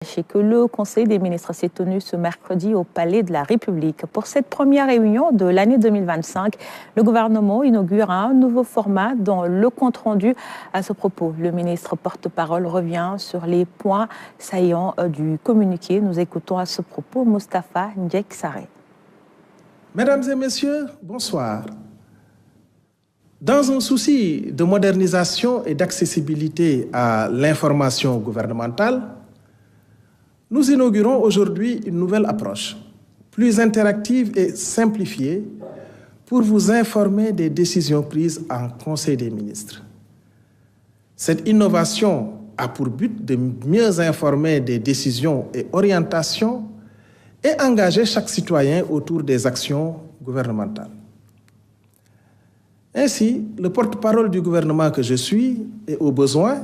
Sachez que le Conseil des ministres s'est tenu ce mercredi au Palais de la République. Pour cette première réunion de l'année 2025, le gouvernement inaugure un nouveau format dans le compte-rendu. À ce propos, le ministre porte-parole revient sur les points saillants du communiqué. Nous écoutons à ce propos Moustapha Ndiaye Sarré. Mesdames et messieurs, bonsoir. Dans un souci de modernisation et d'accessibilité à l'information gouvernementale, nous inaugurons aujourd'hui une nouvelle approche, plus interactive et simplifiée, pour vous informer des décisions prises en Conseil des ministres. Cette innovation a pour but de mieux informer des décisions et orientations et engager chaque citoyen autour des actions gouvernementales. Ainsi, le porte-parole du gouvernement que je suis et au besoin,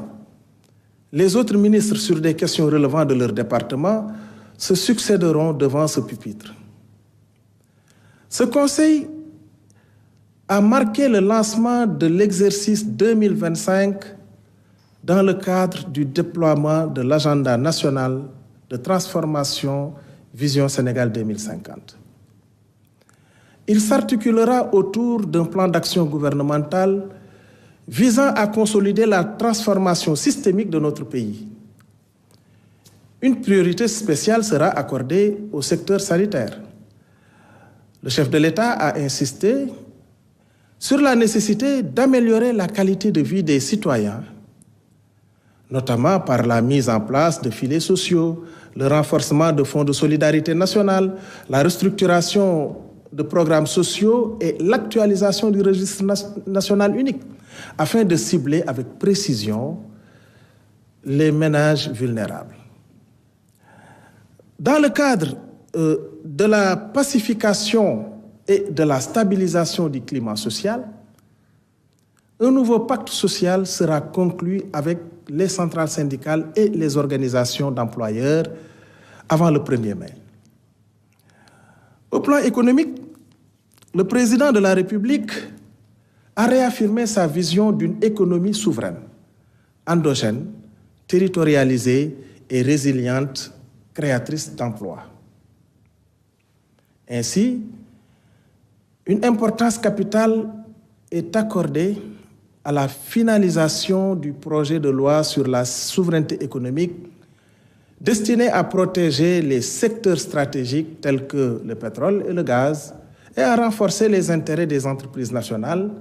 les autres ministres sur des questions relevant de leur département se succéderont devant ce pupitre. Ce conseil a marqué le lancement de l'exercice 2025 dans le cadre du déploiement de l'agenda national de transformation Vision Sénégal 2050. Il s'articulera autour d'un plan d'action gouvernemental visant à consolider la transformation systémique de notre pays. Une priorité spéciale sera accordée au secteur sanitaire. Le chef de l'État a insisté sur la nécessité d'améliorer la qualité de vie des citoyens, notamment par la mise en place de filets sociaux, le renforcement de fonds de solidarité nationale, la restructuration de programmes sociaux et l'actualisation du registre national unique, afin de cibler avec précision les ménages vulnérables. Dans le cadre de la pacification et de la stabilisation du climat social, un nouveau pacte social sera conclu avec les centrales syndicales et les organisations d'employeurs avant le 1er mai. Au plan économique, le président de la République a réaffirmé sa vision d'une économie souveraine, endogène, territorialisée et résiliente, créatrice d'emplois. Ainsi, une importance capitale est accordée à la finalisation du projet de loi sur la souveraineté économique destiné à protéger les secteurs stratégiques tels que le pétrole et le gaz et à renforcer les intérêts des entreprises nationales,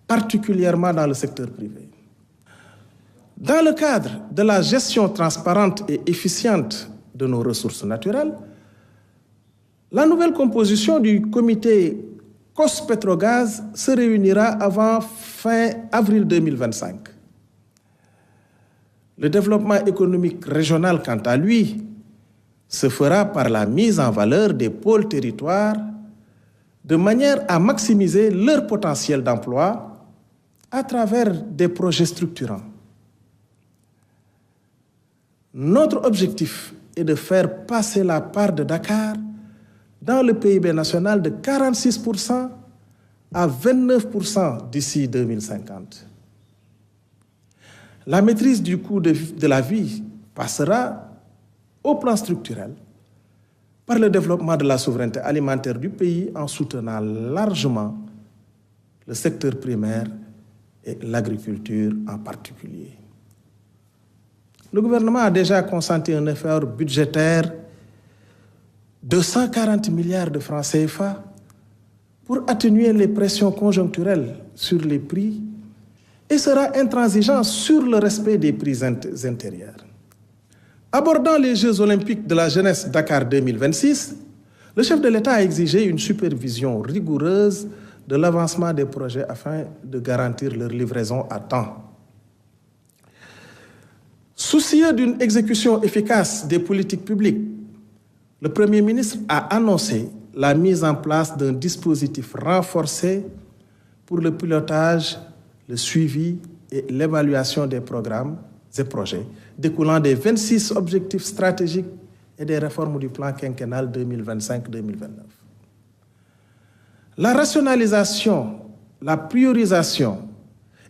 particulièrement dans le secteur privé. Dans le cadre de la gestion transparente et efficiente de nos ressources naturelles, la nouvelle composition du comité COS-Pétrogaz se réunira avant fin avril 2025. Le développement économique régional, quant à lui, se fera par la mise en valeur des pôles territoires de manière à maximiser leur potentiel d'emploi à travers des projets structurants. Notre objectif est de faire passer la part de Dakar dans le PIB national de 46% à 29% d'ici 2050. La maîtrise du coût de la vie passera au plan structurel par le développement de la souveraineté alimentaire du pays en soutenant largement le secteur primaire et l'agriculture en particulier. Le gouvernement a déjà consenti un effort budgétaire de 140 milliards de francs CFA pour atténuer les pressions conjoncturelles sur les prix et sera intransigeant sur le respect des prix intérieurs. Abordant les Jeux olympiques de la jeunesse Dakar 2026, le chef de l'État a exigé une supervision rigoureuse de l'avancement des projets afin de garantir leur livraison à temps. Soucieux d'une exécution efficace des politiques publiques, le Premier ministre a annoncé la mise en place d'un dispositif renforcé pour le pilotage, le suivi et l'évaluation des programmes et projets découlant des 26 objectifs stratégiques et des réformes du plan quinquennal 2025-2029. La rationalisation, la priorisation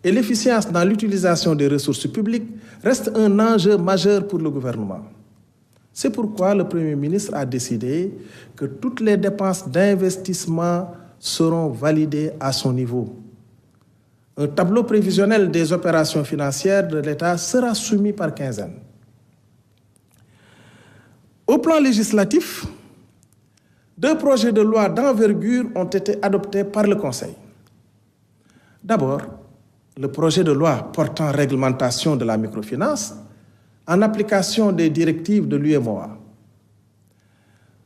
et l'efficience dans l'utilisation des ressources publiques restent un enjeu majeur pour le gouvernement. C'est pourquoi le Premier ministre a décidé que toutes les dépenses d'investissement seront validées à son niveau. Un tableau prévisionnel des opérations financières de l'État sera soumis par quinzaine. Au plan législatif, 2 projets de loi d'envergure ont été adoptés par le Conseil. D'abord, le projet de loi portant réglementation de la microfinance en application des directives de l'UEMOA.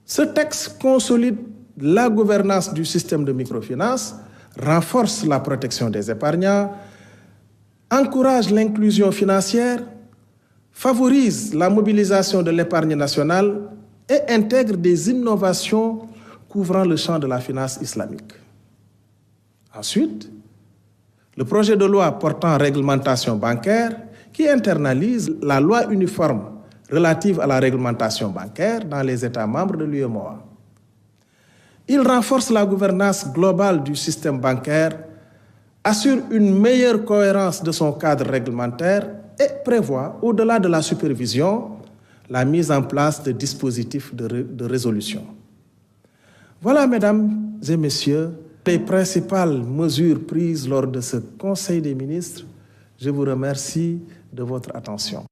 Ce texte consolide la gouvernance du système de microfinance, renforce la protection des épargnants, encourage l'inclusion financière, favorise la mobilisation de l'épargne nationale et intègre des innovations couvrant le champ de la finance islamique. Ensuite, le projet de loi portant réglementation bancaire qui internalise la loi uniforme relative à la réglementation bancaire dans les États membres de l'UEMOA. Il renforce la gouvernance globale du système bancaire, assure une meilleure cohérence de son cadre réglementaire et prévoit, au-delà de la supervision, la mise en place de dispositifs de résolution. Voilà, mesdames et messieurs, les principales mesures prises lors de ce Conseil des ministres. Je vous remercie de votre attention.